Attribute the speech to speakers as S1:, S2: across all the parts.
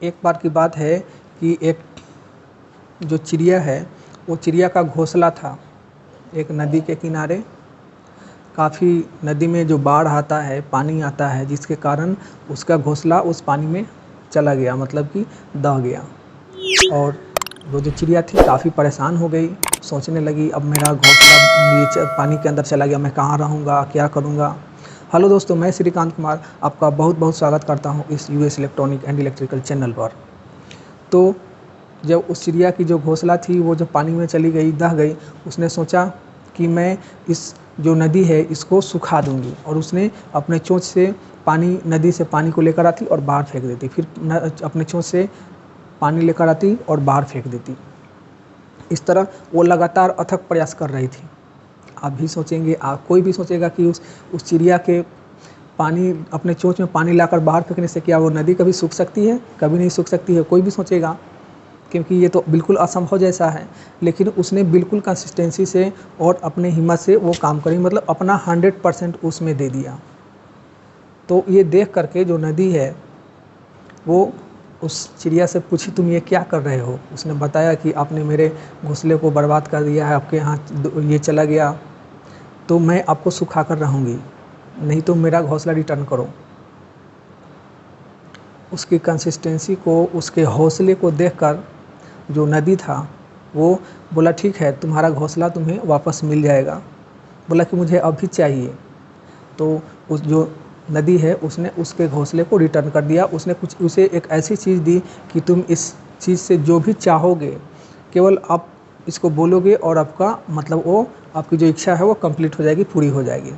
S1: एक बार की बात है कि एक जो चिड़िया है वो चिड़िया का घोंसला था एक नदी के किनारे। काफ़ी नदी में जो बाढ़ आता है, पानी आता है, जिसके कारण उसका घोंसला उस पानी में चला गया, मतलब कि दह गया। और वो जो चिड़िया थी काफ़ी परेशान हो गई, सोचने लगी अब मेरा घोंसला नीचे पानी के अंदर चला गया, मैं कहाँ रहूँगा, क्या करूँगा। हेलो दोस्तों, मैं श्रीकांत कुमार आपका बहुत बहुत स्वागत करता हूँ इस US electronic and electrical channel पर। तो जब उस चिड़िया की जो घोंसला थी वो जब पानी में चली गई, दह गई, उसने सोचा कि मैं इस जो नदी है इसको सुखा दूंगी। और उसने अपने चोंच से पानी, नदी से पानी को लेकर आती और बाहर फेंक देती, फिर अपने चोंच से पानी लेकर आती और बाहर फेंक देती। इस तरह वो लगातार अथक प्रयास कर रही थी। आप भी सोचेंगे, कोई भी सोचेगा कि उस चिड़िया के पानी, अपने चोंच में पानी लाकर बाहर फेंकने से क्या वो नदी कभी सूख सकती है? कभी नहीं सूख सकती है, कोई भी सोचेगा, क्योंकि ये तो बिल्कुल असंभव जैसा है। लेकिन उसने बिल्कुल कंसिस्टेंसी से और अपने हिम्मत से वो काम करी, मतलब अपना 100% उसमें दे दिया। तो ये देख करके जो नदी है वो उस चिड़िया से पूछी, तुम ये क्या कर रहे हो? उसने बताया कि आपने मेरे घोंसले को बर्बाद कर दिया है, आपके यहाँ ये चला गया, तो मैं आपको सुखा कर रहूँगी, नहीं तो मेरा घोंसला रिटर्न करो। उसकी कंसिस्टेंसी को, उसके हौसले को देखकर जो नदी था वो बोला ठीक है, तुम्हारा घोंसला तुम्हें वापस मिल जाएगा। बोला कि मुझे अभी चाहिए। तो उस जो नदी है उसने उसके घोंसले को रिटर्न कर दिया। उसने कुछ उसे एक ऐसी चीज़ दी कि तुम इस चीज़ से जो भी चाहोगे केवल आप इसको बोलोगे और आपका मतलब वो आपकी जो इच्छा है वो कंप्लीट हो जाएगी, पूरी हो जाएगी।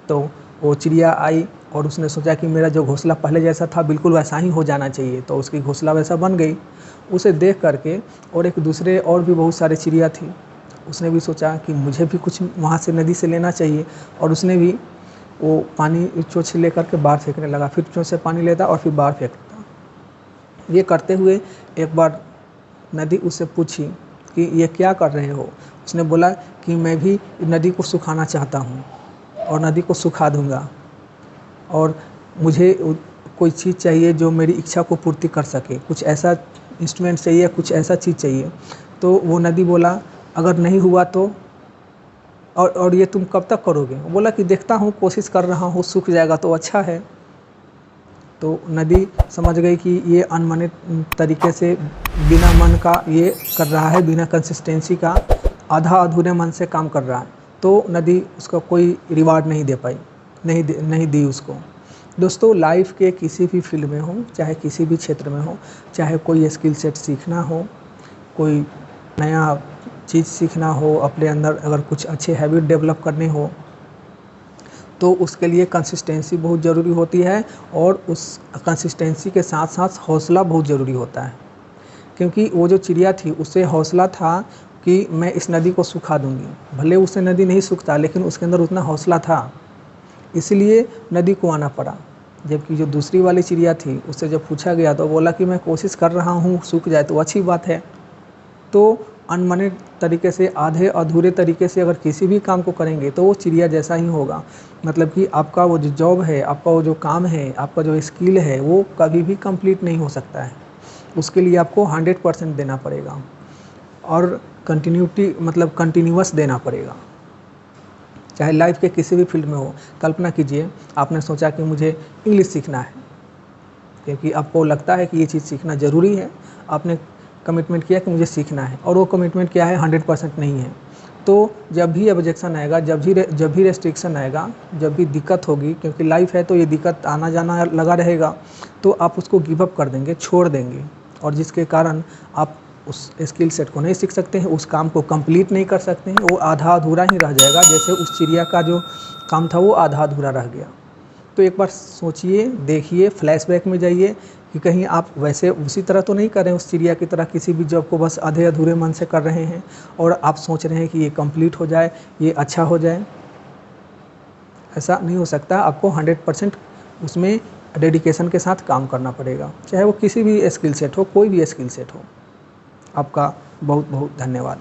S1: तो वो चिड़िया आई और उसने सोचा कि मेरा जो घोंसला पहले जैसा था बिल्कुल वैसा ही हो जाना चाहिए, तो उसकी घोंसला वैसा बन गई। उसे देख करके और एक दूसरे और भी बहुत सारे चिड़िया थी, उसने भी सोचा कि मुझे भी कुछ वहाँ से नदी से लेना चाहिए। और उसने भी वो पानी चोंच से लेकर के बाहर फेंकने लगा, फिर चोंच से पानी लेता और फिर बाहर फेंकता। ये करते हुए एक बार नदी उससे पूछी कि ये क्या कर रहे हो? उसने बोला कि मैं भी नदी को सुखाना चाहता हूँ और नदी को सुखा दूँगा, और मुझे कोई चीज़ चाहिए जो मेरी इच्छा को पूर्ति कर सके, कुछ ऐसा इंस्ट्रूमेंट चाहिए, कुछ ऐसा चीज़ चाहिए। तो वो नदी बोला अगर नहीं हुआ तो और ये तुम कब तक करोगे? वो बोला कि देखता हूँ, कोशिश कर रहा हूँ, सूख जाएगा तो अच्छा है। तो नदी समझ गई कि ये अनमने तरीके से बिना मन का ये कर रहा है, बिना कंसिस्टेंसी का आधा अधूरे मन से काम कर रहा है। तो नदी उसका कोई रिवार्ड नहीं दे पाई, नहीं दी उसको। दोस्तों, लाइफ के किसी भी फील्ड में हो, चाहे किसी भी क्षेत्र में हो, चाहे कोई स्किल सेट सीखना हो, कोई नया चीज़ सीखना हो, अपने अंदर अगर कुछ अच्छे हैबिट डेवलप करने हो, तो उसके लिए कंसिस्टेंसी बहुत ज़रूरी होती है। और उस कंसिस्टेंसी के साथ साथ हौसला बहुत ज़रूरी होता है। क्योंकि वो जो चिड़िया थी उससे हौसला था कि मैं इस नदी को सुखा दूंगी। भले उससे नदी नहीं सूखता, लेकिन उसके अंदर उतना हौसला था, इसलिए नदी को आना पड़ा। जबकि जो दूसरी वाली चिड़िया थी उससे जब पूछा गया तो बोला कि मैं कोशिश कर रहा हूँ, सूख जाए तो अच्छी बात है। तो अनमने तरीके से, आधे अधूरे तरीके से अगर किसी भी काम को करेंगे तो वो चिड़िया जैसा ही होगा। मतलब कि आपका वो जो जॉब है, आपका वो जो काम है, आपका जो स्किल है, वो कभी भी कंप्लीट नहीं हो सकता है। उसके लिए आपको 100% देना पड़ेगा और कंटिन्यूटी, मतलब कंटिन्यूअस देना पड़ेगा, चाहे लाइफ के किसी भी फील्ड में हो। कल्पना कीजिए, आपने सोचा कि मुझे इंग्लिश सीखना है, क्योंकि आपको लगता है कि ये चीज़ सीखना ज़रूरी है। आपने कमिटमेंट किया कि मुझे सीखना है, और वो कमिटमेंट क्या है, 100% नहीं है। तो जब भी ऑब्जेक्शन आएगा, जब भी रेस्ट्रिक्शन आएगा, जब भी दिक्कत होगी, क्योंकि लाइफ है तो ये दिक्कत आना जाना लगा रहेगा, तो आप उसको गिव अप कर देंगे, छोड़ देंगे, और जिसके कारण आप उस स्किल सेट को नहीं सीख सकते हैं, उस काम को कंप्लीट नहीं कर सकते हैं, वो आधा अधूरा ही रह जाएगा। जैसे उस चिड़िया का जो काम था वो आधा अधूरा रह गया। तो एक बार सोचिए, देखिए, फ्लैशबैक में जाइए कि कहीं आप वैसे उसी तरह तो नहीं कर रहे हैं, उस चिड़िया की तरह किसी भी जॉब को बस आधे अधूरे मन से कर रहे हैं और आप सोच रहे हैं कि ये कंप्लीट हो जाए, ये अच्छा हो जाए। ऐसा नहीं हो सकता। आपको 100% उसमें डेडिकेशन के साथ काम करना पड़ेगा, चाहे वो किसी भी स्किल सेट हो, कोई भी स्किल सेट हो। आपका बहुत बहुत धन्यवाद।